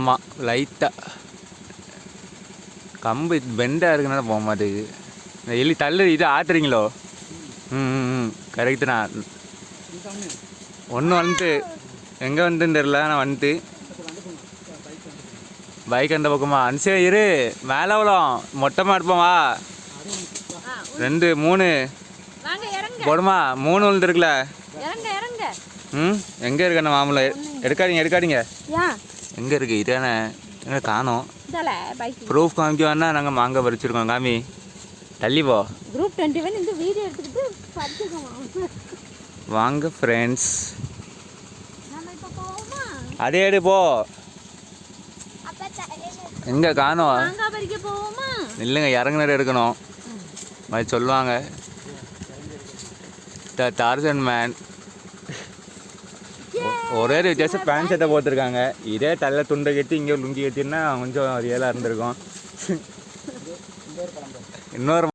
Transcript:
ஆமாம் லைட்டாக கம்பு பெண்டாக இருக்குனால போக மாட்டேங்குது. இந்த எலி தள்ளு இது ஆட்டுறீங்களோ? ம் கரெக்டுண்ணா. ஒன்று வந்துட்டு எங்கே வந்துன்னு தெரில, நான் வந்துட்டு பைக் அந்த பக்கமா அனுசே இரு மேலே விழும் மொட்டமாக இருப்போமா? 2 3 போடுமா? 3 விழுந்துருக்குல. எங்கே இருக்கு அந்த மாம்பழம்? எடுக்காதீங்க. எங்கே இருக்கு இதானே? எங்கே காணோம்? ப்ரூஃப் காமிக்க வேணா நாங்கள் மாங்காய் பறிச்சிருக்கோம். காமி தள்ளி போ. குரூப் 21 இந்த வீடியோ எடுத்துக்கிட்டு பறிச்சுக்கோமா வாங்க ஃப்ரெண்ட்ஸ். அதே எடு போ. எங்கே காணோம்? இல்லைங்க இறங்குனது எடுக்கணும் மாதிரி சொல்லுவாங்க. டார்சன் மேன் ஒரே வித்தியாசம் பேண்ட் ஷர்ட்டை போட்டிருக்காங்க. இதே தள்ள துண்டை கட்டி இங்கே லுங்கி கட்டினா கொஞ்சம் ரியலாக இருந்திருக்கும். இன்னொரு